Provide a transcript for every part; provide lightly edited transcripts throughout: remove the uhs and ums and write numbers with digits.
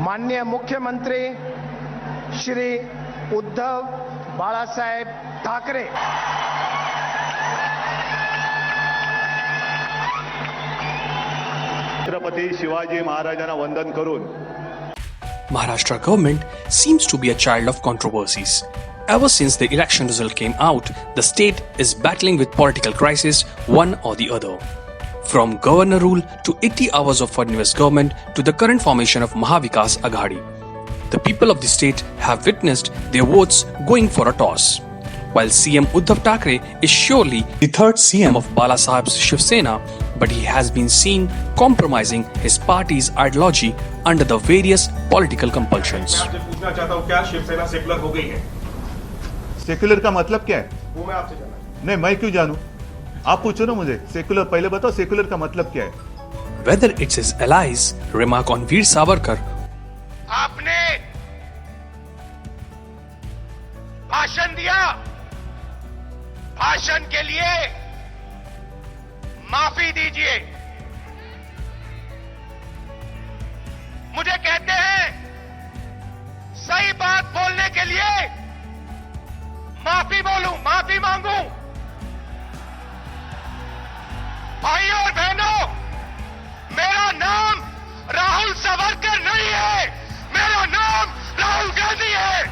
माननीय मुख्यमंत्री श्री उद्धव बाळासाहेब ठाकरे छत्रपती शिवाजी महाराजांना वंदन करून Maharashtra government seems to be a child of controversies. Ever since the election result came out, the state is battling with political crisis, one or the other. From governor rule to 80 hours of Fadnavis government to the current formation of Mahavikas Aghadi. The people of the state have witnessed their votes going for a toss. While CM Uddhav Thackeray is surely the third CM of Bala Saheb's Shiv Sena, but he has been seen compromising his party's ideology under the various political compulsions. मैं आपसे पूछना चाहता हूँ, क्या Shiv Sena secular हो गई है? Secular का मतलब क्या है? वो मैं आपसे जानना। नहीं, मैं क्यों जानूं? आप पूछो ना मुझे। सेक्युलर पहले बताओ, सेक्युलर का मतलब क्या है? Whether it's his allies remark on Veer Savarkar, आपने भाषण दिया, भाषण के लिए माफी दीजिए। मुझे कहते हैं सही बात बोलने के लिए माफी बोलूं, माफी मांगूं। भाइयों और बहनों, मेरा नाम राहुल सावरकर नहीं है, मेरा नाम राहुल गांधी है।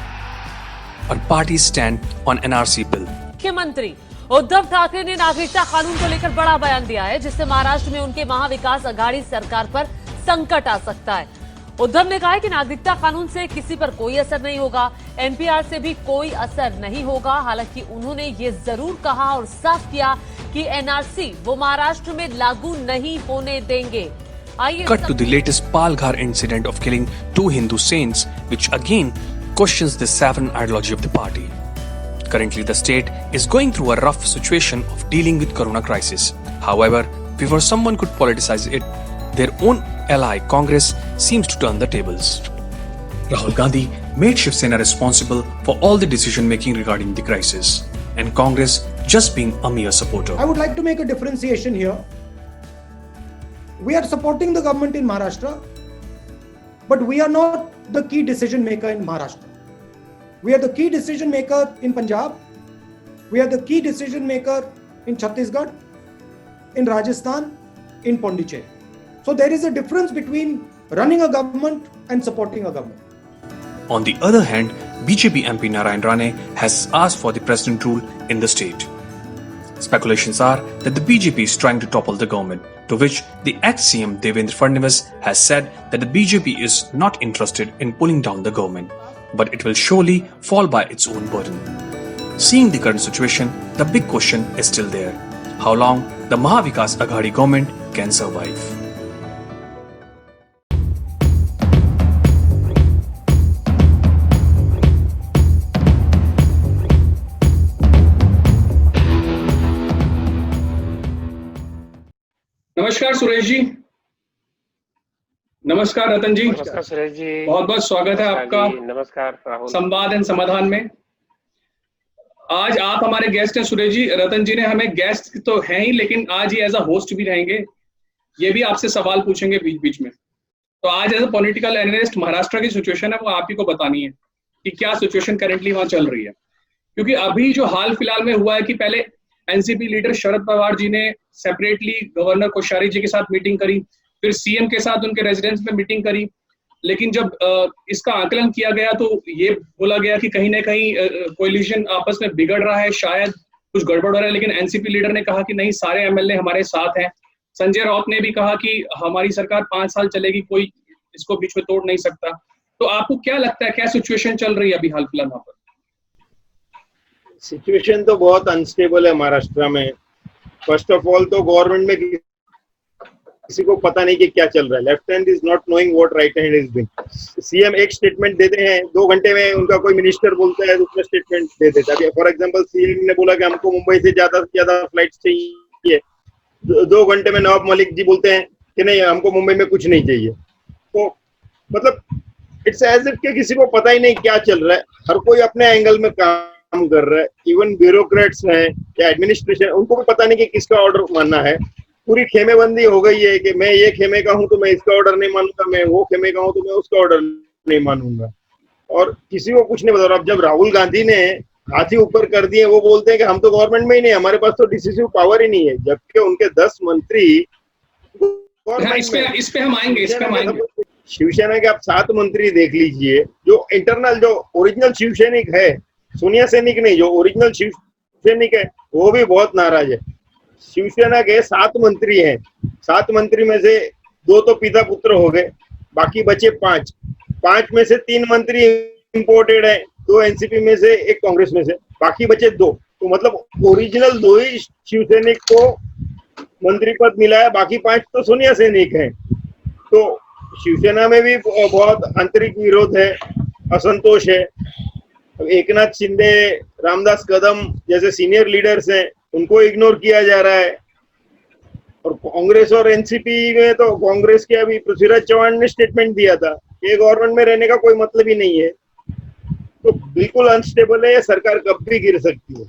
or parties stand on NRC bill. मुख्यमंत्री उद्धव ठाकरे ने नागरिकता कानून को लेकर बड़ा बयान दिया है, जिससे महाराष्ट्र में उनके महाविकास अघाड़ी सरकार पर संकट आ सकता है। उद्धव ने कहा है कि नागरिकता कानून से किसी पर कोई असर नहीं होगा, एनपीआर से भी कोई असर नहीं होगा। हालांकि उन्होंने ये जरूर कहा और साफ किया कि एनआरसी वो महाराष्ट्र में लागू नहीं होने देंगे। Cut to the latest Palghar incident of killing 2 Hindu saints, which again questions the sovereign ideology of the party. Currently, the state is going through a rough situation of dealing with corona crisis. However, before someone could politicize it, their own ally Congress seems to turn the tables. Rahul Gandhi made Shiv Sena responsible for all the decision making regarding the crisis, and Congress just being a mere supporter. I would like to make a differentiation here. We are supporting the government in Maharashtra, but we are not the key decision maker in Maharashtra. We are the key decision maker in Punjab. We are the key decision maker in Chhattisgarh, in Rajasthan, in Pondicherry. So there is a difference between running a government and supporting a government. On the other hand, BJP MP Narayan Rane has asked for the president rule in the state. Speculations are that the BJP is trying to topple the government, to which the ex-CM Devendra Fadnavis has said that the BJP is not interested in pulling down the government, but it will surely fall by its own burden. Seeing the current situation, the big question is still there. How long the Mahavikas Aghadi government can survive? नमस्कार सुरेश जी। नमस्कार रतन जी। नमस्कार सुरेश जी, बहुत बहुत स्वागत है आपका नमस्कार राहुल। संवाद एंड समाधान में। आज आप हमारे गेस्ट हैं सुरेश जी। रतन जी ने हमें गेस्ट तो हैं ही, लेकिन आज ये एज अ होस्ट भी रहेंगे। ये भी आपसे सवाल पूछेंगे बीच बीच में। तो आज as a political analyst Maharashtra की सिचुएशन है वो आप ही को बतानी है कि क्या सिचुएशन करेंटली वहां चल रही है। क्योंकि अभी जो हाल फिलहाल में हुआ है कि पहले एनसीपी लीडर शरद पवार जी ने सेपरेटली गवर्नर कोश्यारी जी के साथ मीटिंग करी, फिर सीएम के साथ उनके रेजिडेंस में मीटिंग करी। लेकिन जब इसका आकलन किया गया तो ये बोला गया कि कहीं ना कहीं कोलिशन आपस में बिगड़ रहा है, शायद कुछ गड़बड़ हो रहा है। लेकिन एनसीपी लीडर ने कहा कि नहीं, सारे एमएलए हमारे साथ हैं। संजय राउत ने भी कहा कि हमारी सरकार 5 साल चलेगी, कोई इसको बीच में तोड़ नहीं सकता। तो आपको क्या लगता है, क्या सिचुएशन चल रही है अभी हाल फिलहाल वहां पर? सिचुएशन तो बहुत अनस्टेबल है महाराष्ट्र में। फर्स्ट ऑफ ऑल तो गवर्नमेंट में किसी को पता नहीं कि क्या चल रहा है। Left hand is not knowing what right hand is doing. CM एक स्टेटमेंट देते हैं, 2 घंटे में उनका कोई मिनिस्टर बोलता है दूसरा स्टेटमेंट दे देता है। फॉर एग्जांपल सीएम ने बोला कि हमको मुंबई से ज्यादा फ्लाइट चाहिए, 2 घंटे में नवाब मलिक जी बोलते हैं कि नहीं, हमको मुंबई में कुछ नहीं चाहिए। तो मतलब इट्स एज इफ कि किसी को पता ही नहीं क्या चल रहा है। हर कोई अपने एंगल में काम कर रहा है। इवन ब्यूरोक्रेट्स हैं या एडमिनिस्ट्रेशन, उनको भी पता नहीं कि किसका ऑर्डर मानना है। पूरी खेमेबंदी हो गई है कि मैं ये खेमे का हूं तो मैं इसका ऑर्डर नहीं मानूंगा, मैं वो खेमे का हूं तो मैं उसका ऑर्डर नहीं मानूंगा, और किसी को कुछ नहीं बता रहा। अब जब राहुल गांधी ने हाथी ऊपर कर दिए, वो बोलते हैं कि हम तो गवर्नमेंट में ही नहीं, हमारे पास तो डिसिसिव पावर ही नहीं है, जबकि उनके 10 मंत्री इस पे हम आएंगे। शिवसेना के आप 7 मंत्री देख लीजिए, जो इंटरनल, जो ओरिजिनल शिव सैनिक है, सोनिया सैनिक नहीं, जो ओरिजिनल शिव सैनिक है वो भी बहुत नाराज है। शिवसेना के 7 मंत्री हैं, 7 मंत्री में से 2 तो पिता पुत्र हो गए, बाकी बचे 5 में से 3 मंत्री इंपोर्टेड है, 2 एनसीपी में से, 1 कांग्रेस में से, बाकी बचे 2। तो मतलब ओरिजिनल 2 ही शिवसैनिक को मंत्री पद मिला है, बाकी 5 तो सोनिया सैनिक हैं। तो शिवसेना में भी बहुत आंतरिक विरोध है, असंतोष है। एकनाथ शिंदे, रामदास कदम जैसे सीनियर लीडर्स हैं, उनको इग्नोर किया जा रहा है। और कांग्रेस और एनसीपी में तो कांग्रेस के अभी पृथ्वीराज चौहान ने स्टेटमेंट दिया था कि गवर्नमेंट में रहने का कोई मतलब ही नहीं है। तो बिल्कुल अनस्टेबल है, सरकार कब भी गिर सकती है।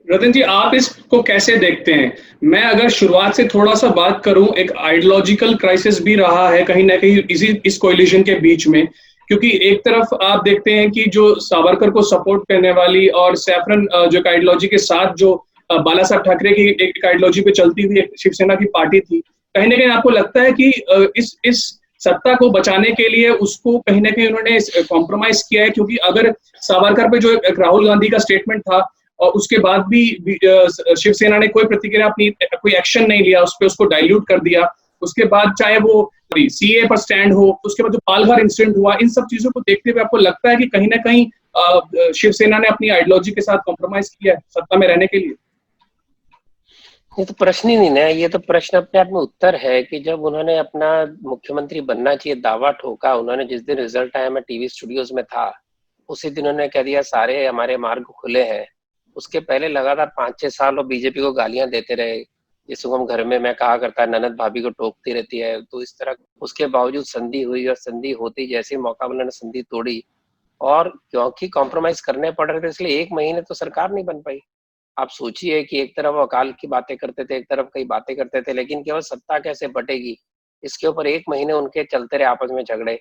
रतन जी, आप इसको कैसे देखते हैं? मैं अगर शुरुआत से थोड़ा सा बात करूं, एक आइडियोलॉजिकल क्राइसिस भी रहा है कहीं ना कहीं इस कोलिशन के बीच में, क्योंकि एक तरफ आप देखते हैं कि जो सावरकर को सपोर्ट करने वाली और सैफरन जो आइडियोलॉजी के साथ जो बाला साहब ठाकरे की एक आइडियोलॉजी पे चलती हुई एक शिवसेना की पार्टी थी, कहीं ना कहीं आपको लगता है कि इस सत्ता को बचाने के लिए उसको कहीं ना कहीं उन्होंने कॉम्प्रोमाइज किया है? क्योंकि अगर सावरकर पे जो एक राहुल गांधी का स्टेटमेंट था और उसके बाद भी शिवसेना ने कोई प्रतिक्रिया, अपनी कोई एक्शन नहीं लिया, उस पर उसको डाइल्यूट कर दिया। उसके बाद चाहे वो सीए पर स्टैंड हो, उसके बाद जो पालघर इंसिडेंट हुआ, इन सब चीजों को देखते हुए आपको लगता है कि कहीं ना कहीं शिवसेना ने अपनी आइडियोलॉजी के साथ कॉम्प्रोमाइज किया है सत्ता में रहने के लिए? ये तो प्रश्न ही नहीं ना, ये तो प्रश्न अपने आप में उत्तर है कि जब उन्होंने अपना मुख्यमंत्री बनना चाहिए दावा ठोका, उन्होंने जिस दिन रिजल्ट आया, मैं टीवी स्टूडियोज में था, उसी दिन उन्होंने कह दिया सारे हमारे मार्ग खुले हैं। उसके पहले लगातार 5-6 साल वो बीजेपी को गालियां देते रहे, जिसको हम घर में मैं कहा करता है ननद भाभी को टोकती रहती है, तो इस तरह। उसके बावजूद संधि हुई और संधि होती जैसे मौका मिला ने संधि तोड़ी, और क्योंकि कॉम्प्रोमाइज करने पड़ रहे थे इसलिए 1 महीने तो सरकार नहीं बन पाई। आप सोचिए कि एक तरफ अकाल की बातें करते थे, एक तरफ कई बातें करते थे, लेकिन केवल सत्ता कैसे बटेगी इसके ऊपर 1 महीने उनके चलते रहे आपस में झगड़े।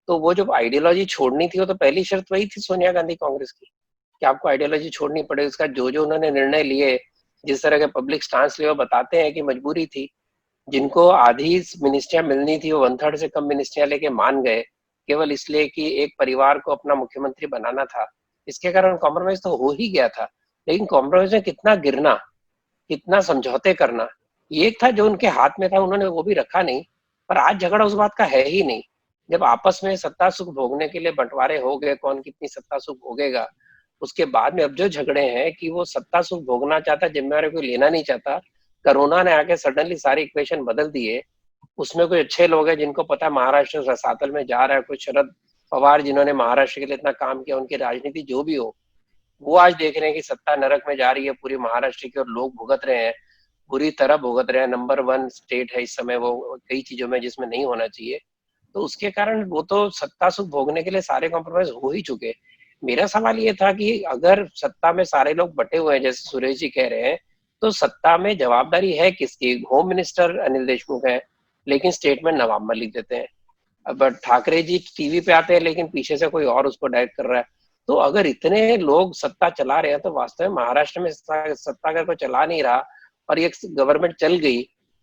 तो वो जो आइडियोलॉजी छोड़नी थी, वो तो पहली शर्त वही थी सोनिया गांधी कांग्रेस की कि आपको आइडियोलॉजी छोड़नी पड़ेगी। उसका जो उन्होंने निर्णय लिए, जिस तरह के पब्लिक स्टांस लिए, वो बताते हैं कि मजबूरी थी। जिनको आधी मिनिस्ट्रियां मिलनी थी, वो 1/3 से कम मिनिस्ट्रियां लेके मान गए, केवल इसलिए कि एक परिवार को अपना मुख्यमंत्री बनाना था। इसके कारण कॉम्प्रोमाइज तो हो ही गया था, लेकिन कॉम्प्रोमाइज में कितना गिरना, कितना समझौते करना, ये था जो उनके हाथ में था, उन्होंने वो भी रखा नहीं। पर आज झगड़ा उस बात का है ही नहीं। जब आपस में सत्ता सुख भोगने के लिए बंटवारे हो गए, कौन कितनी सत्ता सुख भोगेगा, उसके बाद में अब जो झगड़े हैं कि वो सत्ता सुख भोगना चाहता, जिम्मेवारी कोई लेना नहीं चाहता। कोरोना ने आके सडनली सारी इक्वेशन बदल दिए। उसमें कोई अच्छे लोग हैं जिनको पता है महाराष्ट्र रसातल में जा रहा है, कुछ शरद पवार जिन्होंने महाराष्ट्र के लिए इतना काम किया, उनकी राजनीति जो भी हो, वो आज देख रहे हैं कि सत्ता नरक में जा रही है पूरी महाराष्ट्र की, और लोग भुगत रहे हैं, बुरी तरह भुगत रहे हैं। नंबर 1 स्टेट है इस समय वो कई चीजों में जिसमें नहीं होना चाहिए। तो उसके कारण वो तो सत्ता सुख भोगने के लिए सारे कॉम्प्रोमाइज हो ही चुके। मेरा सवाल ये था कि अगर सत्ता में सारे लोग बटे हुए हैं, जैसे सुरेश जी कह रहे हैं, तो सत्ता में जवाबदारी है किसकी? होम मिनिस्टर अनिल देशमुख है, लेकिन स्टेटमेंट नवाब मलिक देते हैं। अब ठाकरे जी टीवी पे आते हैं, लेकिन पीछे से कोई और उसको डायरेक्ट कर रहा है। तो अगर इतने लोग सत्ता चला रहे हैं, तो वास्तव में महाराष्ट्र में सत्ता अगर कोई चला नहीं रहा और ये गवर्नमेंट चल गई,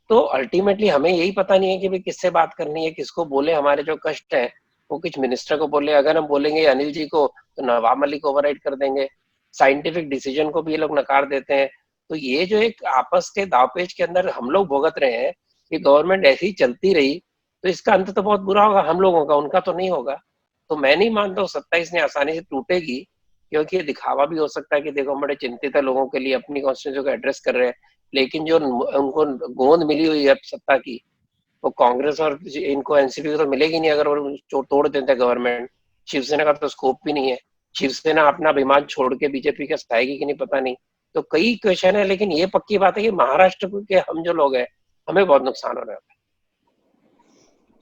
तो अल्टीमेटली हमें यही पता नहीं है कि भाई किससे बात करनी है, किसको बोले। हमारे जो कष्ट है वो किस मिनिस्टर को बोले। अगर हम बोलेंगे अनिल जी को, तो नवाब मलिक ओवरराइड कर देंगे। साइंटिफिक डिसीजन को भी ये लोग नकार देते हैं। तो ये जो एक आपस के दावपेच के अंदर हम लोग भुगत रहे हैं, कि गवर्नमेंट ऐसी ही चलती रही तो इसका अंत तो बहुत बुरा होगा हम लोगों का, उनका तो नहीं होगा। तो मैं नहीं मानता सत्ता इसने आसानी से टूटेगी, क्योंकि ये दिखावा भी हो सकता है कि देखो हम बड़े चिंतित है लोगों के लिए, अपनी कॉन्स्टिट्यूएंसी को एड्रेस कर रहे हैं, लेकिन जो उनको गोंद मिली हुई है सत्ता की, वो कांग्रेस और इनको एनसीपी को तो मिलेगी नहीं अगर वो तोड़ देते गवर्नमेंट। शिवसेना का तो स्कोप भी नहीं है। शिवसेना अपना अभिमान छोड़ के बीजेपी का सताएगी कि नहीं पता नहीं। तो कई क्वेश्चन है, लेकिन ये पक्की बात है कि महाराष्ट्र के हम जो लोग हैं, हमें बहुत नुकसान हो रहा है।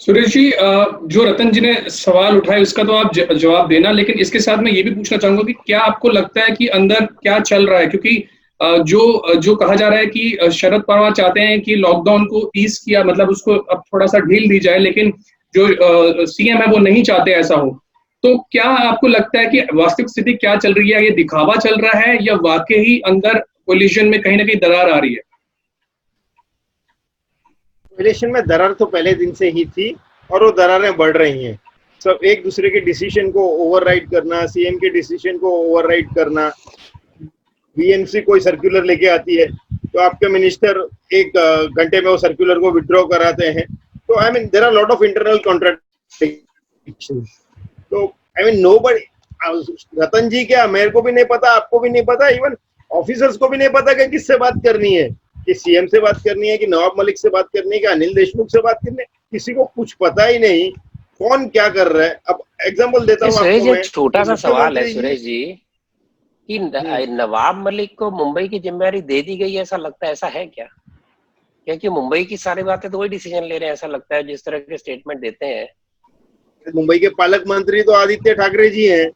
सुरेश जी, जो रतन जी ने सवाल उठाए उसका तो आप जवाब देना, लेकिन इसके साथ मैं ये भी पूछना चाहूंगा कि क्या आपको लगता है कि अंदर क्या चल रहा है? क्योंकि जो कहा जा रहा है कि शरद पवार चाहते हैं कि लॉकडाउन को ईज किया, मतलब उसको अब थोड़ा सा ढील दी जाए, लेकिन जो सीएम है वो नहीं चाहते ऐसा हो। तो क्या आपको लगता है कि वास्तविक स्थिति क्या चल रही है? ये दिखावा चल रहा है या वाकई ही अंदर कोलिजन में कहीं ना कहीं दरार आ रही है? कोलिशन में दरार तो पहले दिन से ही थी और वो दरारें बढ़ रही हैं। सब एक दूसरे के डिसीजन को ओवरराइड करना, सीएम के डिसीजन को ओवरराइड करना। बीएमसी कोई सर्कुलर लेके आती है तो आपके मिनिस्टर एक घंटे में वो सर्कुलर को विड्रॉ कराते हैं। तो I mean there are lot of internal contradictions. तो आई मीन नोबडी, रतन जी क्या, मेरे को भी नहीं पता, आपको भी नहीं पता, इवन ऑफिसर्स को भी नहीं पता कि किससे बात करनी है, कि सीएम से बात करनी है, कि नवाब मलिक से बात करनी है, कि अनिल देशमुख से बात करनी है। किसी को कुछ पता ही नहीं कौन क्या कर रहा है। अब एग्जांपल देता हूँ आपको मैं। छोटा सा सवाल है सुरेश जी कि नवाब मलिक को मुंबई की जिम्मेदारी दे दी गई, ऐसा लगता है, ऐसा है क्या? क्योंकि मुंबई की सारी बातें तो वही डिसीजन ले रहे हैं, ऐसा लगता है, जिस तरह के स्टेटमेंट देते हैं। मुंबई के पालक मंत्री तो आदित्य ठाकरे जी हैं,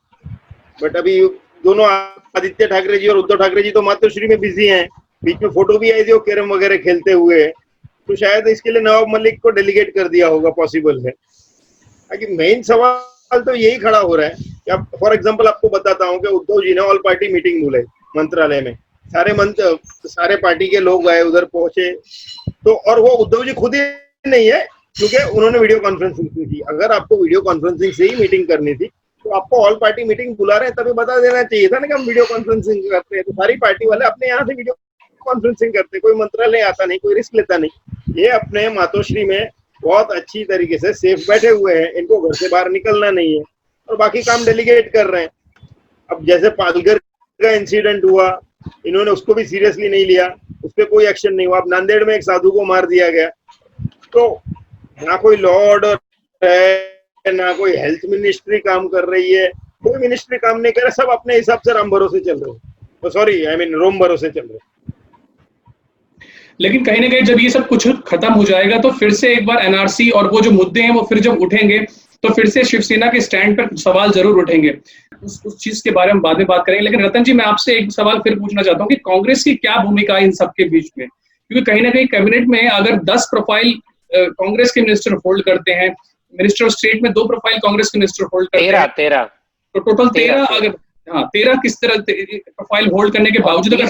बट अभी दोनों आदित्य ठाकरे जी और उद्धव ठाकरे जी तो मातोश्री में बिजी हैं। बीच में फोटो भी आई थी वो कैरम वगैरह खेलते हुए, तो शायद इसके लिए नवाब मलिक को डेलीगेट कर दिया होगा, पॉसिबल है। बाकी मेन सवाल तो यही खड़ा हो रहा है कि अब फॉर एग्जांपल आपको बताता हूँ कि उद्धव जी ने ऑल पार्टी मीटिंग बुलाई मंत्रालय में, सारे पार्टी के लोग आए, उधर पहुंचे तो, और वो उद्धव जी खुद ही नहीं है क्योंकि उन्होंने वीडियो कॉन्फ्रेंसिंग की। अगर आपको वीडियो कॉन्फ्रेंसिंग से ही मीटिंग करनी थी तो आपको ऑल पार्टी मीटिंग बुला रहे हैं तभी बता देना चाहिए था ना कि हम वीडियो कॉन्फ्रेंसिंग करते हैं। तो सारी पार्टी वाले अपने यहाँ से वीडियो कॉन्फ्रेंसिंग करते, कोई मंत्रालय आता नहीं, कोई रिस्क लेता नहीं। ये अपने मातोश्री में बहुत अच्छी तरीके से सेफ बैठे हुए हैं, इनको घर से बाहर निकलना नहीं है और बाकी काम डेलीगेट कर रहे हैं। अब जैसे पालघर का इंसिडेंट हुआ, इन्होंने उसको भी सीरियसली नहीं लिया, उस पर कोई एक्शन नहीं हुआ। अब नांदेड़ में एक साधु को मार दिया गया, तो ना कोई लॉ ऑर्डर है, ना कोई हेल्थ मिनिस्ट्री काम कर रही है, कोई मिनिस्ट्री काम नहीं कर रहा, सब अपने हिसाब से राम भरोसे चल रहे हैं, सॉरी आई मीन रोम भरोसे चल रहे हैं। लेकिन कहीं ना कहीं जब ये सब कुछ खत्म हो जाएगा तो फिर से एक बार एनआरसी और वो जो मुद्दे हैं वो फिर जब उठेंगे तो फिर से शिवसेना के स्टैंड पर सवाल जरूर उठेंगे। उस चीज के बारे में बाद में बात करेंगे। लेकिन रतन जी, मैं आपसे एक सवाल फिर पूछना चाहता हूँ कि कांग्रेस की क्या भूमिका है इन सबके बीच में? क्योंकि कहीं ना कहीं कैबिनेट में अगर 10 प्रोफाइल कांग्रेस के मिनिस्टर होल्ड करते हैं, मिनिस्टर ऑफ स्टेट में 2 प्रोफाइल कांग्रेस के मिनिस्टर होल्ड करते हैं, 13 तो टोटल 13 अगर 13 किस तरह प्रोफाइल होल्ड करने के बावजूद अगर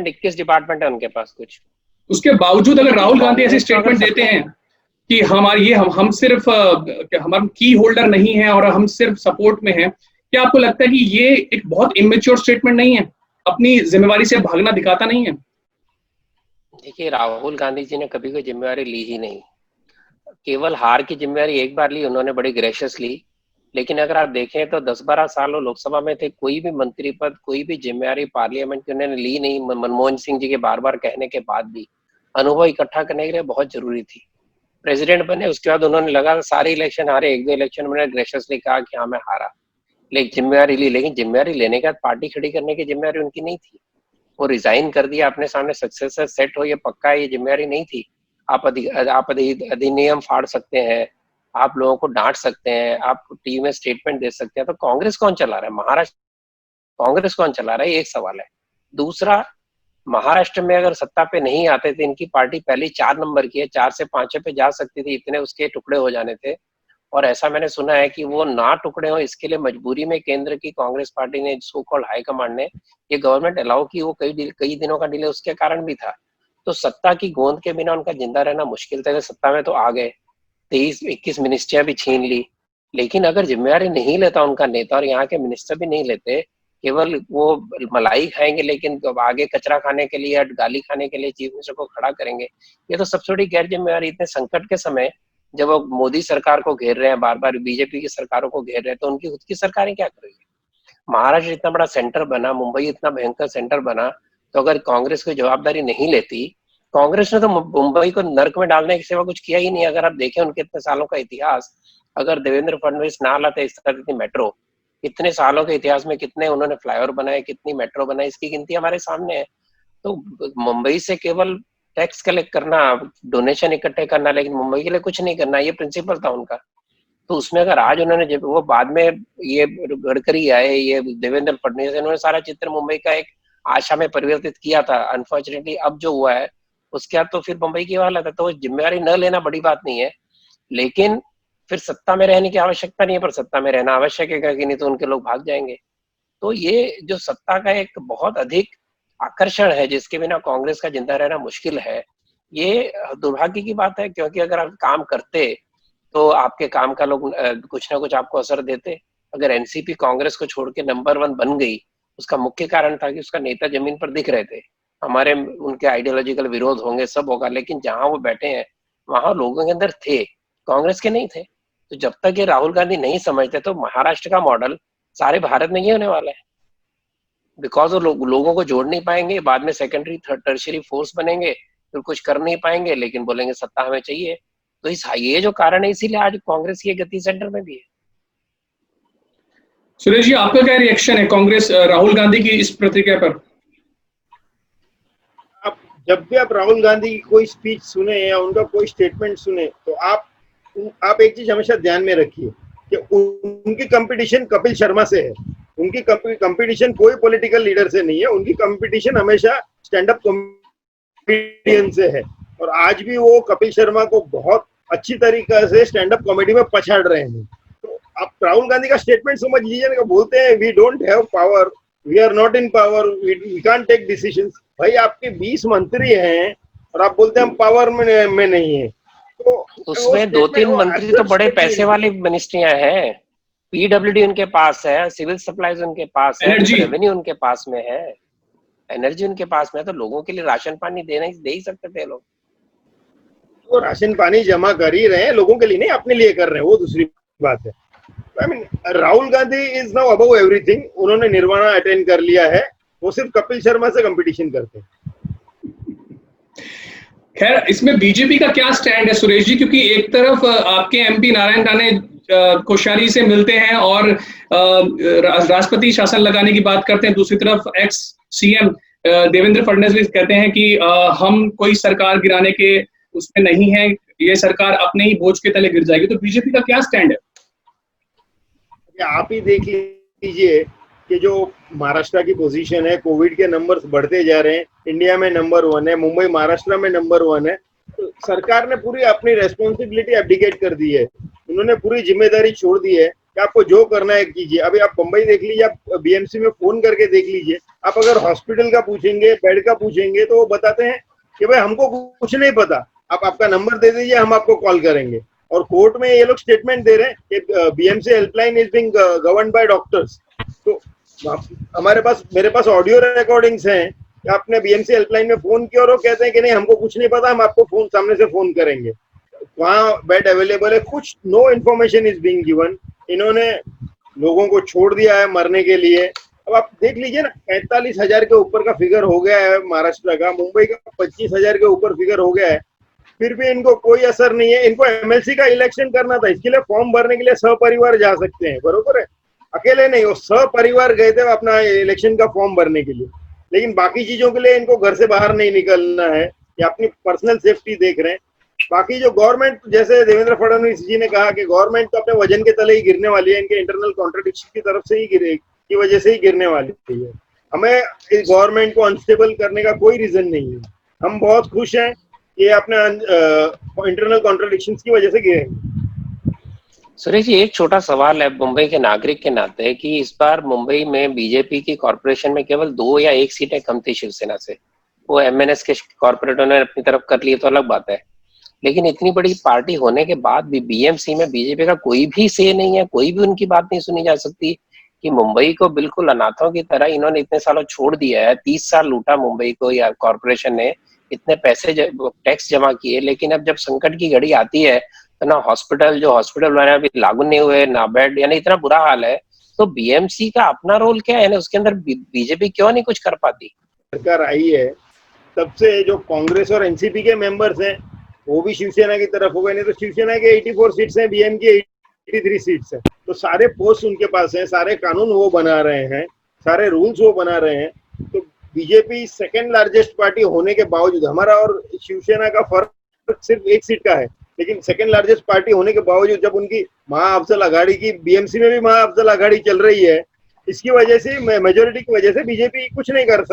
21 डिपार्टमेंट है उनके पास कुछ, उसके बावजूद अगर राहुल गांधी ऐसे स्टेटमेंट देते हैं कि हम सिर्फ हमारा की होल्डर नहीं है और हम सिर्फ सपोर्ट में हैं, क्या आपको लगता है कि ये एक बहुत इमेच्योर स्टेटमेंट नहीं है, अपनी जिम्मेवारी से भागना दिखाता नहीं है? देखिए, राहुल गांधी जी ने कभी कोई जिम्मेवारी ली ही नहीं, केवल हार की जिम्मेवारी एक बार ली उन्होंने, बड़ी ग्रेशियस ली। लेकिन अगर आप देखें तो 10-12 साल वो लोकसभा में थे, कोई भी मंत्री पद, कोई भी जिम्मेवारी पार्लियामेंट की उन्होंने ली नहीं। मनमोहन सिंह जी के बार बार कहने के बाद भी अनुभव इकट्ठा करने के लिए बहुत जरूरी थी। प्रेसिडेंट बने, उसके बाद उन्होंने लगा सारे इलेक्शन हारे, 1-2 इलेक्शन उन्होंने ग्रेशियसली कहा कि हाँ मैं हारा, लेकिन जिम्मेवारी ली। लेकिन जिम्मेवारी लेने के बाद पार्टी खड़ी करने की जिम्मेवारी उनकी नहीं थी। वो रिजाइन कर दिया, अपने सामने सक्सेसर सेट हो, ये पक्का है, ये जिम्मेवारी नहीं थी। आप अधिनियम फाड़ सकते हैं, आप लोगों को डांट सकते हैं, आप टीवी में स्टेटमेंट दे सकते हैं, तो कांग्रेस कौन चला रहा है? महाराष्ट्र कांग्रेस कौन चला रहा है? एक सवाल है। दूसरा, महाराष्ट्र में अगर सत्ता पे नहीं आते थे, इनकी पार्टी पहले 4 नंबर की है, 4 से 5 पे जा सकती थी, इतने उसके टुकड़े हो जाने थे। और ऐसा मैंने सुना है कि वो ना टुकड़े हो, इसके लिए मजबूरी में केंद्र की कांग्रेस पार्टी ने, सो कॉल्ड हाईकमांड ने ये गवर्नमेंट अलाउ की, वो कई दिनों का डिले उसके कारण भी था। तो सत्ता की गोंद के बिना उनका जिंदा रहना मुश्किल था। सत्ता में तो आ गए, 23-21 मिनिस्ट्रियां भी छीन ली, लेकिन अगर जिम्मेवारी नहीं लेता उनका नेता और यहाँ के मिनिस्टर भी नहीं लेते, केवल वो मलाई खाएंगे लेकिन आगे कचरा खाने के लिए या गाली खाने के लिए चीफ मिनिस्टर को खड़ा करेंगे, ये तो सबसे बड़ी गैर जिम्मेवारी। इतने संकट के समय जब वो मोदी सरकार को घेर रहे हैं, बार बार बीजेपी की सरकारों को घेर रहे हैं, तो उनकी खुद की सरकारें क्या करेंगी? महाराष्ट्र इतना बड़ा सेंटर बना, मुंबई इतना भयंकर सेंटर बना, तो अगर कांग्रेस कोई जवाबदारी नहीं लेती, कांग्रेस ने तो मुंबई को नर्क में डालने के सिवा कुछ किया ही नहीं। अगर आप देखें उनके इतने सालों का इतिहास, अगर देवेंद्र फडणवीस ना लाते इस तरह की मेट्रो, इतने सालों के इतिहास में कितने उन्होंने फ्लाईओवर बनाए, कितनी मेट्रो बनाई, इसकी गिनती हमारे सामने है। तो मुंबई से केवल टैक्स कलेक्ट करना, डोनेशन इकट्ठे करना, लेकिन मुंबई के लिए कुछ नहीं करना, ये प्रिंसिपल था उनका। तो उसमें अगर आज उन्होंने, जब वो बाद में ये गडकरी आए, ये देवेंद्र फडणवीस, इन्होंने सारा चित्र मुंबई का एक आशा में परिवर्तित किया था। अनफॉर्चुनेटली अब जो हुआ है उसके बाद तो फिर मुंबई की हालत है, तो जिम्मेवारी न लेना बड़ी बात नहीं है, लेकिन फिर सत्ता में रहने की आवश्यकता नहीं है, पर सत्ता में रहना आवश्यक है, क्योंकि नहीं तो उनके लोग भाग जाएंगे। तो ये जो सत्ता का एक बहुत अधिक आकर्षण है जिसके बिना कांग्रेस का जिंदा रहना मुश्किल है, ये दुर्भाग्य की बात है, क्योंकि अगर आप काम करते तो आपके काम का लोग कुछ ना कुछ आपको असर देते। अगर एनसीपी कांग्रेस को छोड़ के नंबर 1 बन गई, उसका मुख्य कारण था कि उसका नेता जमीन पर दिख रहे थे। हमारे उनके आइडियोलॉजिकल विरोध होंगे, सब होगा, लेकिन जहां वो बैठे हैं वहां लोगों के अंदर थे, कांग्रेस के नहीं थे। तो जब तक ये राहुल गांधी नहीं समझते तो महाराष्ट्र का मॉडल सारे भारत में ये होने वाला है, बिकॉज वो लोगों को जोड़ नहीं पाएंगे, बाद में सेकेंडरी टर्शियरी फोर्स बनेंगे, फिर कुछ कर नहीं पाएंगे, लेकिन बोलेंगे सत्ता हमें चाहिए। तो ये जो कारण है, इसीलिए आज कांग्रेस की गति सेंटर में भी है। सुरेश जी, आपका क्या रिएक्शन है कांग्रेस राहुल गांधी की इस प्रतिक्रिया पर? जब भी आप राहुल गांधी की कोई स्पीच सुने या उनका कोई स्टेटमेंट सुने, तो आप एक चीज हमेशा ध्यान में रखिए कि उनकी कंपटीशन कपिल शर्मा से है। उनकी कंपटीशन कोई पॉलिटिकल लीडर से नहीं है, उनकी कंपटीशन हमेशा स्टैंड अप कॉमेडियन से है। और आज भी वो कपिल शर्मा को बहुत अच्छी तरीके से स्टैंड अप कॉमेडी में पछाड़ रहे हैं। तो आप राहुल गांधी का स्टेटमेंट समझ लीजिए ना, बोलते हैं we don't have power, we are not in power, we can't take decisions. भाई आपके 20 मंत्री हैं और आप बोलते हैं हम पावर में नहीं है। तो उसमें 2-3 मंत्री तो बड़े पैसे वाली मिनिस्ट्रियां हैं। पीडब्ल्यूडी उनके पास है, सिविल सप्लाईज उनके पास है, रेवेन्यू उनके पास में है, एनर्जी उनके पास में है। तो लोगों के लिए राशन पानी दे ही सकते थे लोग। वो राशन पानी जमा कर ही रहे हैं, लोगों के लिए नहीं, अपने लिए कर रहे हैं, वो दूसरी बात है। I mean Rahul Gandhi is now above everything. उन्होंने निर्वाणा अटेंड कर लिया है, वो सिर्फ कपिल शर्मा से कंपटीशन करते हैं। खैर, इसमें बीजेपी का क्या स्टैंड है सुरेश जी? क्योंकि एक तरफ आपके एमपी नारायण राणे कोश्यारी से मिलते हैं और राष्ट्रपति शासन लगाने की बात करते हैं, दूसरी तरफ एक्स सीएम देवेंद्र फडणवीस कहते हैं कि हम कोई सरकार गिराने के उसमें नहीं है, ये सरकार अपने ही बोझ के तले गिर जाएगी। तो बीजेपी का क्या स्टैंड है? आप ही देख लीजिए कि जो महाराष्ट्र की पोजीशन है, कोविड के नंबर्स बढ़ते जा रहे हैं, इंडिया में नंबर 1 है, मुंबई महाराष्ट्र में नंबर 1 है। तो सरकार ने पूरी अपनी रेस्पॉन्सिबिलिटी एब्डिकेट कर दी है, उन्होंने पूरी जिम्मेदारी छोड़ दी है कि आपको जो करना है कीजिए। अभी आप मुंबई देख लीजिए, आप बीएमसी में फोन करके देख लीजिए, आप अगर हॉस्पिटल का पूछेंगे, बेड का पूछेंगे, तो वो बताते हैं कि भाई हमको कुछ नहीं पता, आप आपका नंबर दे दीजिए, हम आपको कॉल करेंगे। और कोर्ट में ये लोग स्टेटमेंट दे रहे हैं कि BMC helpline is being governed bye doctors. तो मेरे पास ऑडियो रिकॉर्डिंग्स हैं कि आपने बीएमसी हेल्पलाइन में फोन किया और वो कहते हैं कि नहीं हमको कुछ नहीं पता, हम आपको सामने से फोन करेंगे। वहाँ बेड अवेलेबल है, कुछ no information is being given. इन्होंने लोगों को छोड़ दिया है मरने के लिए। अब आप देख लीजिए ना, 45,000 के ऊपर का फिगर हो गया है महाराष्ट्र का, मुंबई का 25,000 के ऊपर फिगर हो गया है, फिर भी इनको कोई असर नहीं है। इनको एमएलसी का इलेक्शन करना था, इसके लिए फॉर्म भरने के लिए सपरिवार जा सकते हैं, बरोबर है, अकेले नहीं, वो सपरिवार गए थे अपना इलेक्शन का फॉर्म भरने के लिए। लेकिन बाकी चीजों के लिए इनको घर से बाहर नहीं निकलना है, ये अपनी पर्सनल सेफ्टी देख रहे हैं। बाकी जो गवर्नमेंट, जैसे देवेंद्र फडणवीस जी ने कहा कि गवर्नमेंट तो अपने वजन के तले ही गिरने वाली है, इनके इंटरनल कॉन्ट्रडिक्शन की तरफ से ही की वजह से ही गिरने वाली है। हमें इस गवर्नमेंट को अनस्टेबल करने का कोई रीजन नहीं है। हम बहुत खुश हैं कि अपने इंटरनल कॉन्ट्रडिक्शंस की वजह से गिरेंगे। सुरेश जी, एक छोटा सवाल है मुंबई के नागरिक के नाते कि इस बार मुंबई में बीजेपी की कॉर्पोरेशन में केवल 2 या 1 सीटें कम थी शिवसेना से। वो एमएनएस के कॉर्पोरेटरों ने अपनी तरफ कर लिए तो अलग बात है, लेकिन इतनी बड़ी पार्टी होने के बाद भी बीएमसी में बीजेपी का कोई भी से नहीं है, कोई भी उनकी बात नहीं सुनी जा सकती कि मुंबई को बिल्कुल अनाथों की तरह इन्होंने इतने सालों छोड़ दिया है। 30 साल लूटा मुंबई को या कॉर्पोरेशन ने, इतने पैसे टैक्स जमा किए, लेकिन अब जब संकट की घड़ी आती है तो ना जो हॉस्पिटल बनाए अभी लागू नहीं हुए, ना बेड, यानी इतना बुरा हाल है। तो बीएमसी का अपना रोल क्या है ना, उसके अंदर बीजेपी क्यों नहीं कुछ कर पाती? सरकार आई है तब से जो कांग्रेस और एनसीपी के मेंबर्स हैं वो भी शिवसेना की तरफ हो गए, नहीं तो शिवसेना के 84 सीट्स हैं, बीएम की 83 सीट्स हैं। तो सारे पोस्ट उनके पास हैं, सारे कानून वो बना रहे हैं, सारे रूल्स वो बना रहे हैं। तो बीजेपी सेकेंड लार्जेस्ट पार्टी होने के बावजूद, हमारा और शिवसेना का फर्क सिर्फ 1 सीट का है, लेकिन सेकेंड लार्जेस्ट पार्टी होने के बावजूद जब उनकी महाअफजल आघाड़ी की, बीएमसी में भी महाअफजल आघाड़ी चल रही है, इसकी वजह से, मेजोरिटी की वजह से बीजेपी कुछ नहीं कर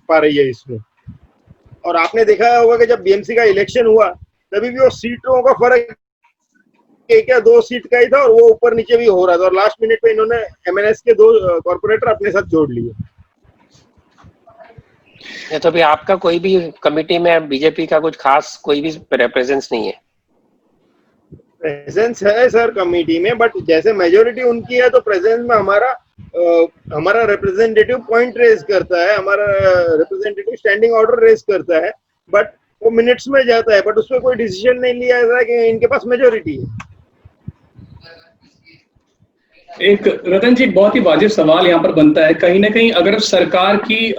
पा रही है इसमें। और आपने देखा होगा कि जब बीएमसी का इलेक्शन हुआ तभी भी वो सीटों का फर्क एक या 2 सीट का ही था और वो ऊपर नीचे भी हो रहा था और लास्ट मिनट पे इन्होंने एमएनएस के 2 कॉर्पोरेटर अपने साथ जोड़ लिए। ये तो भी आपका कोई भी कमिटी में बीजेपी का कुछ खास कोई भी प्रेजेंस नहीं है? प्रेजेंस है सर कमेटी में, बट जैसे मेजोरिटी उनकी है तो प्रेजेंस में हमारा रिप्रेजेंटेटिव पॉइंट रेज करता है, हमारा रिप्रेजेंटेटिव स्टैंडिंग ऑर्डर रेज करता है, बट वो मिनट्स में जाता है, बट उसमें कोई डिसीजन नहीं लिया जाता कि इनके पास मेजोरिटी है। एक रतन जी, बहुत ही वाजिब सवाल यहाँ पर बनता है, कहीं ना कहीं अगर सरकार की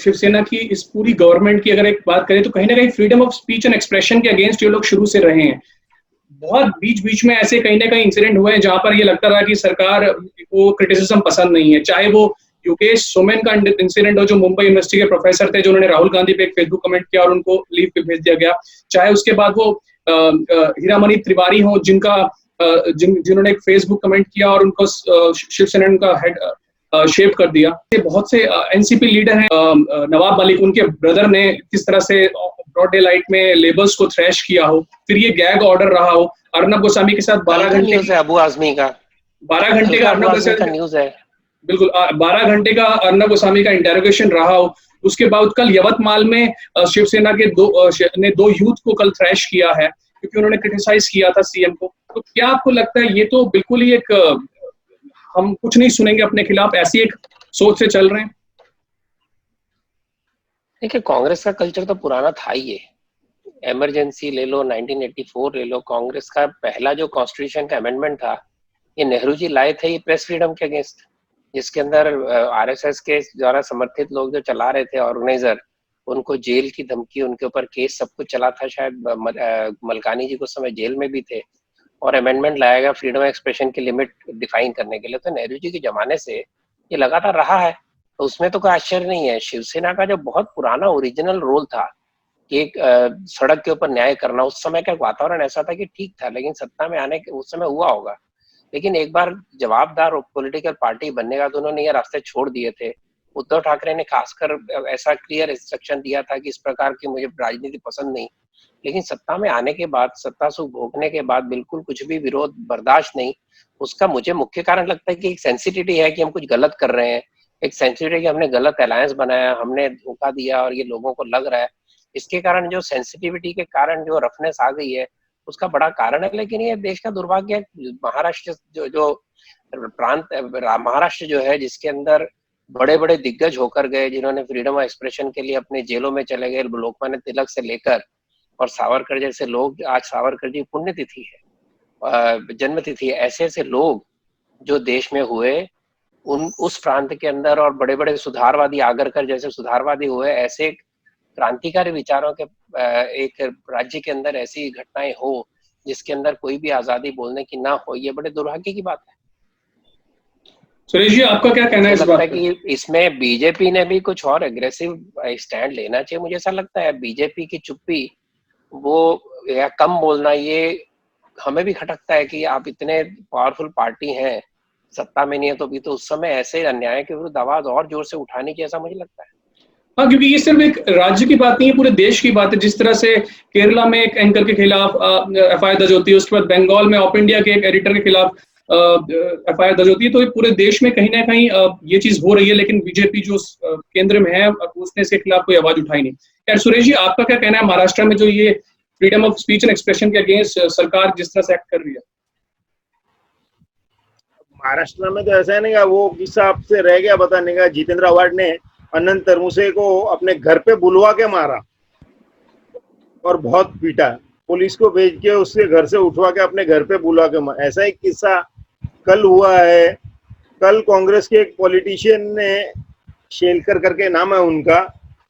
शिवसेना की इस पूरी गवर्नमेंट की अगर एक बात करें तो कहीं ना कहीं freedom of speech and expression के अगेंस्ट ये लोग शुरू से रहे हैं। बहुत बीच में ऐसे कहीं ना कहीं इंसिडेंट हुए हैं जहां पर ये लगता रहा कि सरकार को क्रिटिसिज्म पसंद नहीं है, चाहे वो योगेश सोमेन का इंसिडेंट हो जो मुंबई यूनिवर्सिटी के प्रोफेसर थे, जो उन्होंने राहुल गांधी पे एक फेसबुक कमेंट किया और उनको लीव पे भेज दिया गया, चाहे उसके बाद वो हीरामणि तिवारी हो जिन्होंने एक फेसबुक कमेंट किया और उनको शिवसेना का हेड शेप कर दिया। बहुत से एनसीपी लीडर हैं, नवाब मलिक उनके ब्रदर ने किस तरह से ब्रॉड डे लाइट में लेबर्स को थ्रैश किया हो, फिर ये गैग ऑर्डर रहा हो, अर्नब गोस्वामी के साथ 12 घंटे न्यूज़ है अबू आजमी का 12 घंटे का अर्नब गोस्वामी न्यूज़ है, बिल्कुल 12 घंटे का अर्नब गोस्वामी का इंटेरोगेशन रहा हो। उसके बाद कल यवतमाल में शिवसेना के दो यूथ को कल थ्रैश किया है क्योंकि उन्होंने क्रिटिसाइज किया था सीएम को। तो क्या आपको लगता है ये तो बिल्कुल ही एक हम कुछ नहीं सुनेंगे अपने खिलाफ, ऐसी एक सोच से चल रहे हैं? देखिए, कांग्रेस का कल्चर तो पुराना था ही है। इमरजेंसी ले लो, 1984 ले लो, कांग्रेस का पहला जो कॉन्स्टिट्यूशन का अमेंडमेंट था ये नेहरू जी लाए थे, ये प्रेस फ्रीडम के अगेंस्ट, जिसके अंदर आरएसएस के द्वारा समर्थित लोग जो चला रहे थे ऑर्गेनाइजर, उनको जेल की धमकी, उनके ऊपर केस सब कुछ चला था। शायद मलकानी जी कुछ समय जेल में भी थे और अमेंडमेंट लाया गया फ्रीडम ऑफ एक्सप्रेशन की लिमिट डिफाइन करने के लिए। तो नेहरू जी के जमाने से ये लगातार रहा है, तो उसमें तो कोई आश्चर्य नहीं है। शिवसेना का जो बहुत पुराना ओरिजिनल रोल था कि एक सड़क के ऊपर न्याय करना, उस समय का वातावरण ऐसा था कि ठीक था, लेकिन सत्ता में आने के उस समय हुआ होगा, लेकिन एक बार जवाबदार पॉलिटिकल पार्टी बनने का तो उन्होंने ये रास्ते छोड़ दिए थे। उद्धव ठाकरे ने खासकर ऐसा क्लियर इंस्ट्रक्शन दिया था कि इस प्रकार की मुझे राजनीति पसंद नहीं, लेकिन सत्ता में आने के बाद, सत्ता सुख भोगने के बाद बिल्कुल कुछ भी विरोध बर्दाश्त नहीं। उसका मुझे मुख्य कारण लगता है कि एक सेंसिटिविटी है कि हम कुछ गलत कर रहे हैं, एक सेंसिटिविटी कि हमने गलत अलायंस बनाया, हमने धोखा दिया और ये लोगों को लग रहा है। इसके कारण जो सेंसिटिविटी के कारण जो रफनेस आ गई है उसका बड़ा कारण है। लेकिन ये देश का दुर्भाग्य है, महाराष्ट्र जो प्रांत महाराष्ट्र जो है, जिसके अंदर बड़े बड़े दिग्गज होकर गए, जिन्होंने फ्रीडम ऑफ एक्सप्रेशन के लिए अपने जेलों में चले गए, लोकमान्य तिलक से लेकर और सावरकर जैसे लोग, आज सावरकर जी पुण्यतिथि है, जन्मतिथि है, ऐसे ऐसे लोग जो देश में हुए उस प्रांत के अंदर, और बड़े बड़े सुधारवादी, आगरकर जैसे सुधारवादी हुए, ऐसे क्रांतिकारी विचारों के एक राज्य के अंदर ऐसी घटनाएं हो जिसके अंदर कोई भी आजादी बोलने की ना हो, ये बड़े दुर्भाग्य की बात है। सुरेश जी, आपका क्या कहना है इस बात पे? कि इसमें बीजेपी ने भी कुछ और एग्रेसिव स्टैंड लेना चाहिए। मुझे ऐसा लगता है बीजेपी की चुप्पी, वो या कम बोलना, ये हमें भी खटकता है कि आप इतने पावरफुल पार्टी हैं, सत्ता में नहीं है, तो भी तो उस समय ऐसे अन्याय के विरुद्ध आवाज और जोर से उठानी चाहिए, ऐसा मुझे लगता है। हाँ, क्योंकि ये सिर्फ एक राज्य की बात नहीं है, पूरे देश की बात है। जिस तरह से केरला में एक एंकर के खिलाफ एफआईआर दर्ज होती है, उसके बाद बंगाल में ऑप इंडिया के एक एडिटर के खिलाफ एफआईआर दर्ज होती है, तो पूरे देश में कहीं ना कहीं ये चीज हो रही है, लेकिन बीजेपी जो केंद्र में है उसने इसके खिलाफ कोई आवाज उठाई नहीं। यार सुरेश जी, आपका क्या कहना है महाराष्ट्र में जो ये freedom of speech and expression के अगेंस्ट सरकार जिस तरह से एक्ट कर रही है? महाराष्ट्र में तो ऐसा है ना, वो किस्सा आपसे रह गया बताने का। जितेंद्र आव्हाड ने अनंत तरमुसे को अपने घर पे बुलवा के मारा और बहुत पीटा, पुलिस को भेज के उसके घर से उठवा के अपने घर पे बुलवा के मारा। ऐसा एक किस्सा कल हुआ है। कल कांग्रेस के एक पॉलिटिशियन ने, शेलकर करके नाम है उनका,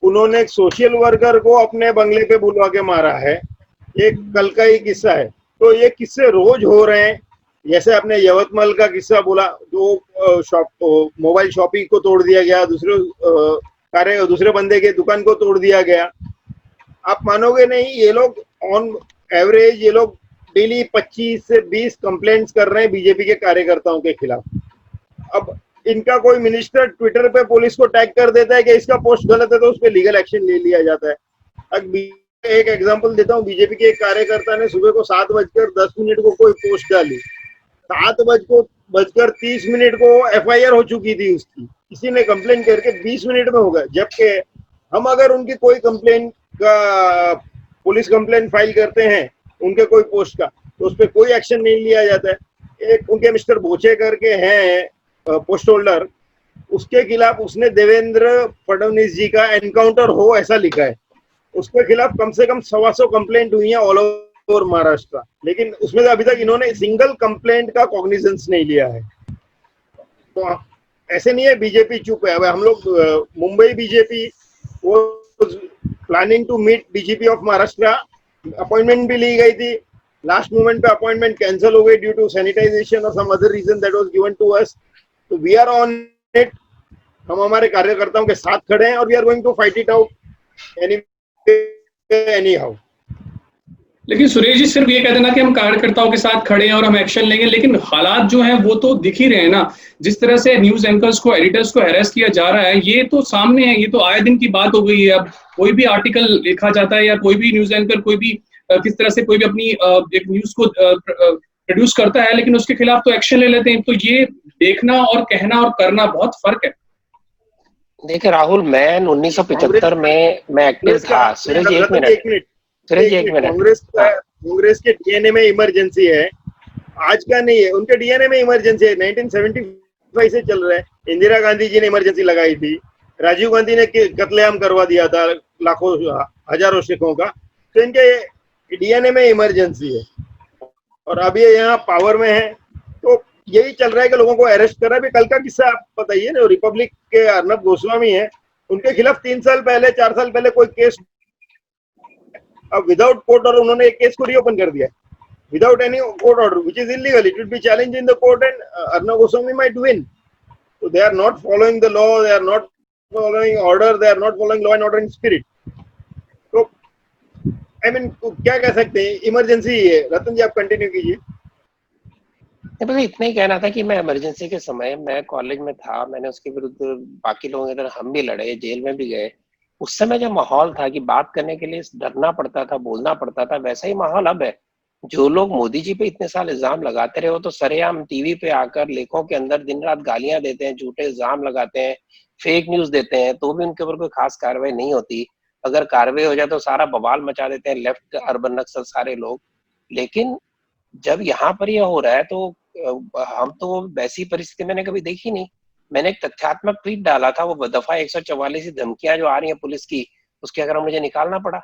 उन्होंने एक सोशल वर्कर को अपने बंगले पे बुलवा के मारा है। एक कल का ही किस्सा है। तो ये किस्से रोज हो रहे हैं। जैसे आपने यवतमाल का किस्सा बोला, जो मोबाइल शॉपिंग को तोड़ दिया गया, दूसरे बंदे के दुकान को तोड़ दिया गया। आप मानोगे नहीं, ये लोग ऑन एवरेज ये लोग डेली 25 से 20 कंप्लेंट्स कर रहे हैं बीजेपी के कार्यकर्ताओं के खिलाफ। अब इनका कोई मिनिस्टर ट्विटर पे पुलिस को टैग कर देता है कि इसका पोस्ट गलत है तो उस पर लीगल एक्शन ले लिया जाता है। अब एक एग्जांपल देता हूँ, बीजेपी के एक कार्यकर्ता ने सुबह को 7:10 को कोई पोस्ट डाली, 7:30 को FIR हो चुकी थी उसकी, किसी ने कंप्लेन करके 20 मिनट में हो गया। जबकि हम अगर उनकी कोई कंप्लेन का पुलिस कंप्लेन फाइल करते हैं उनके कोई पोस्ट का, तो उस पर कोई एक्शन नहीं लिया जाता है। एक उनके मिस्टर बोचे करके हैं पोस्ट होल्डर, उसके खिलाफ उसने देवेंद्र फडणवीस जी का एनकाउंटर हो ऐसा लिखा है, उसके खिलाफ कम से कम 125 कंप्लेंट हुई है ऑल ओवर महाराष्ट्र, लेकिन उसमें से अभी तक इन्होंने सिंगल कंप्लेंट का कॉग्निजेंस नहीं लिया है। तो ऐसे नहीं है बीजेपी चुप है। अब हम लोग मुंबई बीजेपी वो planning to meet DGP of Maharashtra, appointment भी ली गई थी, लास्ट मोमेंट पे अपॉइंटमेंट कैंसिल हो गई ड्यू टू सैनिटाइजेशन और some other reason that was given to us. तो वी आर ऑन इट, हम हमारे कार्यकर्ताओं के साथ खड़े हैं और we are going to fight it out anyhow. लेकिन सुरेश जी सिर्फ ये कहते ना कि हम कार्यकर्ताओं के साथ खड़े हैं और हम एक्शन लेंगे, लेकिन हालात जो हैं वो तो दिख ही रहे हैं ना। जिस तरह से न्यूज एंकर्स को, एडिटर्स को हैरेस किया जा रहा है, ये तो सामने है, ये तो आए दिन की बात हो गई है। अब कोई भी आर्टिकल लिखा जाता है या कोई भी न्यूज एंकर कोई भी किस तरह से कोई भी अपनी एक न्यूज को प्रोड्यूस करता है, लेकिन उसके खिलाफ तो एक्शन ले लेते हैं। तो ये देखना और कहना और करना बहुत फर्क है। देखिए राहुल, मैं 1975 में मैं एक्टिव था। सूरज जी एक मिनट, कांग्रेस के डीएनए में इमरजेंसी है, आज का नहीं है, उनके डीएनए में इमरजेंसी है, 1975 से चल रहा है। इंदिरा गांधी जी ने इमरजेंसी लगाई थी, राजीव गांधी ने कत्लेआम करवा दिया था लाखों हजारों सिखों का, तो इनके डीएनए में इमरजेंसी है। और अब ये यहाँ पावर में है, तो यही चल रहा है कि लोगों को अरेस्ट करा। भी कल का किस्सा आप बताइए ना, रिपब्लिक के अर्नब गोस्वामी है, उनके खिलाफ 3 साल पहले 4 साल पहले कोई केस, अब विदाउट कोर्ट ऑर्डर उन्होंने एक केस को रीओपन कर दिया without any court order, which is illegal, it will be challenged in the court and Arnab Goswami might win. So they are not following the law, they are not following order, they are not following law and order in spirit. तो I mean क्या कह सकते हैं, emergency है। रतन जी आप continue कीजिए। बस इतना ही कहना था कि मैं इमरजेंसी के समय मैं कॉलेज में था, मैंने उसके विरुद्ध बाकी लोगों की तरह हम भी लड़े, जेल में भी गए। उस समय जो माहौल था कि बात करने के लिए डरना पड़ता था, बोलना पड़ता था, वैसा ही माहौल अब है। जो लोग मोदी जी पे इतने साल इल्जाम लगाते रहे, वो तो सरेआम टीवी पे आकर लेखों के अंदर दिन रात गालियां देते हैं, झूठे इल्जाम लगाते हैं, फेक न्यूज देते हैं, तो भी उनके ऊपर कोई खास कार्रवाई नहीं होती। अगर कार्रवाई हो जाए तो सारा बवाल मचा देते हैं लेफ्ट अर्बन नक्सल सारे लोग। लेकिन जब यहाँ पर यह हो रहा है तो हम तो वैसी परिस्थिति मैंने कभी देखी नहीं। मैंने एक तथ्यात्मक ट्वीट डाला था, वो दफा 144 धमकियां जो आ रही है पुलिस की, उसके अगर मुझे निकालना पड़ा।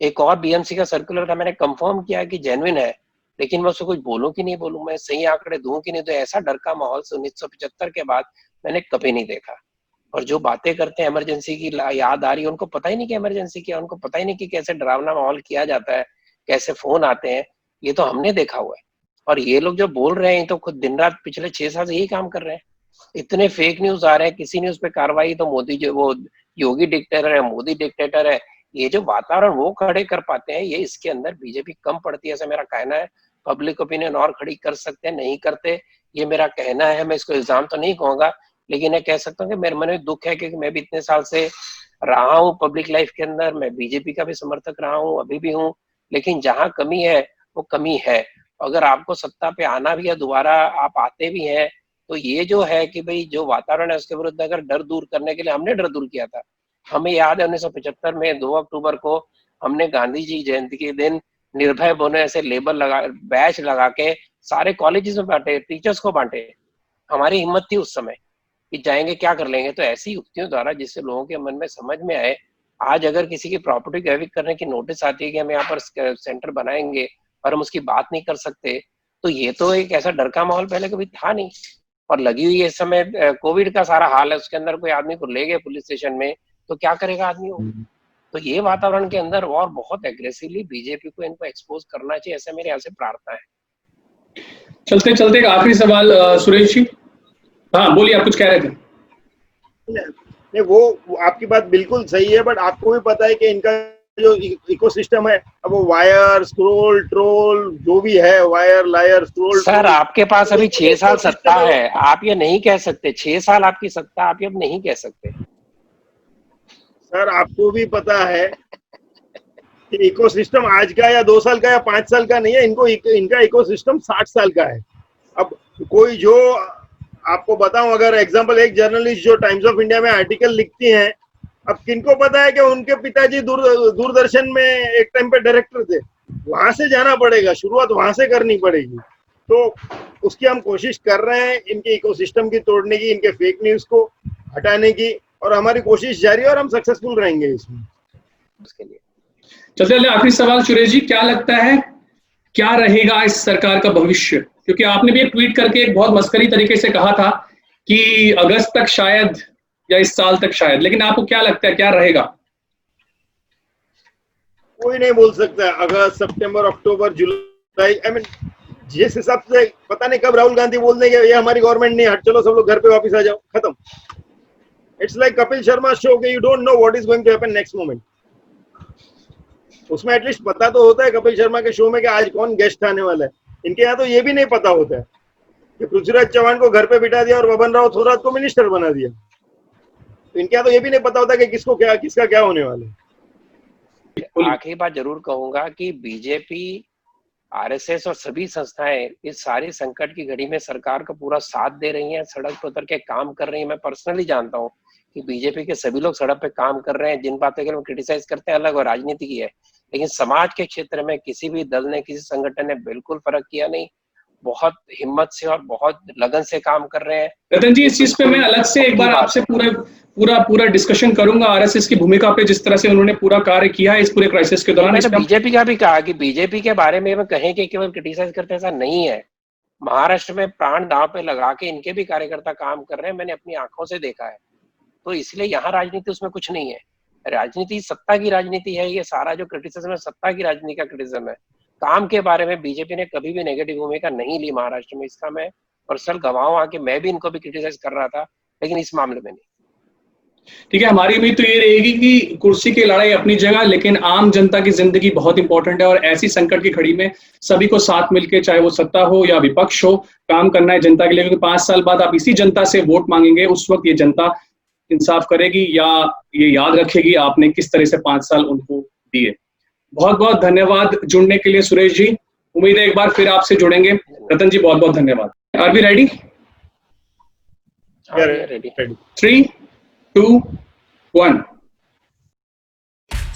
एक और बीएमसी का सर्कुलर था, मैंने कंफर्म किया कि जेन्युइन है, लेकिन मैं उसको कुछ बोलूं कि नहीं बोलूं, मैं सही आंकड़े दूं कि नहीं। तो ऐसा डर का माहौल 1975 के बाद मैंने कभी नहीं देखा। और जो बातें करते हैं इमरजेंसी की याद आ रही है, उनको पता ही नहीं कि इमरजेंसी क्या, उनको पता ही नहीं कि कैसे डरावना माहौल किया जाता है, कैसे फोन आते हैं, ये तो हमने देखा हुआ है। और ये लोग जो बोल रहे हैं तो खुद दिन रात पिछले 6 साल से यही काम कर रहे हैं। इतने फेक न्यूज आ रहे हैं, किसी न्यूज पे कार्रवाई तो मोदी जो वो योगी डिक्टेटर है, मोदी डिक्टेटर है। ये जो वातावरण वो खड़े कर पाते हैं, ये इसके अंदर बीजेपी कम पड़ती है, ऐसा मेरा कहना है। पब्लिक ओपिनियन और खड़ी कर सकते हैं, नहीं करते, ये मेरा कहना है। मैं इसको इल्जाम तो नहीं कहूंगा, लेकिन मैं कह सकता हूँ कि मेरे मन में दुख है, क्योंकि मैं भी इतने साल से रहा हूँ पब्लिक लाइफ के अंदर, मैं बीजेपी का भी समर्थक रहा हूँ, अभी भी हूँ। लेकिन जहाँ कमी है वो कमी है। अगर आपको सत्ता पे आना भी है, दोबारा आप आते भी हैं, तो ये जो है कि भाई जो वातावरण है उसके विरुद्ध अगर डर दूर करने के लिए हमने डर दूर किया था। हमें याद है 1975 में 2 अक्टूबर को हमने गांधी जी जयंती के दिन निर्भय बनो ऐसे लेबल लगा, बैच लगा के सारे कॉलेजेस में बांटे, टीचर्स को बांटे। हमारी हिम्मत थी उस समय कि जाएंगे क्या कर लेंगे। तो ऐसी युक्तियों द्वारा जिससे लोगों के मन में समझ में आए, आज अगर किसी की प्रॉपर्टी को एविक्ट करने की नोटिस आती है कि हम यहाँ पर सेंटर बनाएंगे और हम उसकी बात नहीं कर सकते, तो ये तो एक ऐसा डर का माहौल पहले कभी था नहीं। और लगी हुई है इस समय कोविड का सारा हाल है, उसके अंदर कोई आदमी को ले गए पुलिस स्टेशन में, तो क्या करेगा आदमी वो। तो ये वातावरण के अंदर और बहुत एग्रेसिवली बीजेपी को इनको एक्सपोज करना चाहिए, ऐसा मेरे यहाँ से प्रार्थना है। चलते चलते एक आखिरी सवाल सुरेश जी। हाँ बोलिए, आप कुछ कह रहे थे। नहीं, वो आपकी बात बिल्कुल सही है, बट आपको भी पता है कि इनका जो इकोसिस्टम है, अब वो वायर, स्क्रोल, ट्रोल, जो भी है, वायर, लायर, स्क्रोल। सर आपके पास अभी 6 साल सत्ता है, आप ये नहीं कह सकते। 6 साल आपकी सत्ता, आप ये अब नहीं कह सकते। सर आपको भी पता है कि इकोसिस्टम आज का या 2 साल का या 5 साल का नहीं है, इनका इकोसिस्टम 60 साल का है। अब कोई जो आपको बताऊं, अगर एग्जांपल, एक जर्नलिस्ट जो टाइम्स ऑफ इंडिया में आर्टिकल लिखती हैं, अब किनको पता है कि उनके पिताजी दूरदर्शन में एक टाइम पे डायरेक्टर थे, वहां से जाना पड़ेगा, शुरुआत वहां से करनी पड़ेगी। तो उसकी हम कोशिश कर रहे हैं, इनके इकोसिस्टम की तोड़ने की, इनके फेक न्यूज को हटाने की, और हमारी कोशिश जारी है और हम सक्सेसफुल रहेंगे इसमें। उसके लिए चलिए आखिरी सवाल सुरेश जी, क्या लगता है क्या रहेगा इस सरकार का भविष्य? क्योंकि आपने भी एक ट्वीट करके एक बहुत मस्करी तरीके से कहा था कि अगस्त तक शायद या इस साल तक शायद, लेकिन आपको क्या लगता है क्या रहेगा? कोई नहीं बोल सकता। अगस्त, सितंबर, अक्टूबर, जुलाई, आई मीन जिस हिसाब से पता नहीं कब राहुल गांधी बोल देंगे ये हमारी गवर्नमेंट नहीं, हट चलो सब लोग घर पे वापस आ जाओ, खत्म। It's like Kapil Sharma show के you don't know what is going to happen next moment. उसमें एटलीस्ट पता तो होता है कपिल शर्मा के शो में कि आज कौन गेस्ट आने वाला है। इनके यहाँ तो ये भी नहीं पता होता है कि पृथ्वीराज चौहान को घर पे बिठा दिया और बबन राव थोरात को मिनिस्टर बना दिया। तो इनके यहाँ तो ये भी नहीं पता होता कि किसका क्या होने वाला है। आखिरी बात जरूर कहूंगा कि बीजेपी, आरएसएस और सभी संस्थाएं इस सारी संकट की घड़ी में सरकार का पूरा साथ दे रही हैं, सड़क पर उतर के काम कर रही हैं। मैं पर्सनली जानता हूं कि बीजेपी के सभी लोग सड़क पे काम कर रहे हैं। जिन बातों के लिए क्रिटिसाइज करते हैं अलग और राजनीति की है, लेकिन समाज के क्षेत्र में किसी भी दल ने, किसी संगठन ने बिल्कुल फर्क किया नहीं। बहुत हिम्मत से और बहुत लगन से काम कर रहे हैं। रतन जी, इस चीज पे मैं अलग से एक बार आपसे पूरा डिस्कशन करूंगा, आरएसएस की भूमिका पे, जिस तरह से उन्होंने पूरा कार्य किया है इस पूरे क्राइसिस के दौरान। मैंने बीजेपी का भी कहा कि बीजेपी के बारे में कहें कि केवल क्रिटिसाइज करते हैं, ऐसा नहीं है। महाराष्ट्र में प्राण दांव पे लगा के इनके भी कार्यकर्ता काम कर रहे हैं, मैंने अपनी आंखों से देखा है। तो इसलिए यहाँ राजनीति उसमें कुछ नहीं है। राजनीति सत्ता की राजनीति है। ये सारा जो क्रिटिसिज्म है सत्ता की राजनीति का क्रिटिसिज्म है। काम के बारे में बीजेपी ने कभी भी नेगेटिव भूमिका नहीं ली महाराष्ट्र में। इसका मैं पर्सनल गवाह हूं कि मैं भी इनको भी क्रिटिसाइज कर रहा था, लेकिन इस मामले में नहीं। ठीक है, हमारी उम्मीद तो ये रहेगी कि कुर्सी की लड़ाई अपनी जगह, लेकिन आम जनता की जिंदगी बहुत इंपॉर्टेंट है और ऐसी संकट की घड़ी में सभी को साथ मिलकर, चाहे वो सत्ता हो या विपक्ष हो, काम करना है जनता के लिए। क्योंकि 5 साल बाद आप इसी जनता से वोट मांगेंगे, उस वक्त ये जनता इंसाफ करेगी या ये याद रखेगी आपने किस तरह से 5 साल उनको दिए। बहुत बहुत धन्यवाद जुड़ने के लिए सुरेश जी। उम्मीद है एक बार फिर आपसे जुड़ेंगे। रतन जी बहुत बहुत धन्यवाद। Are we ready? 3, 2, 1.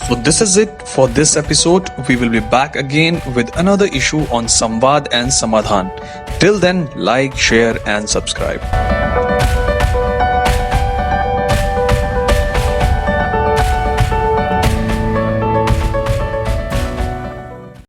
So this is it for this episode. We will be back again with another issue on Samvad and Samadhan. Till then, like, share and subscribe.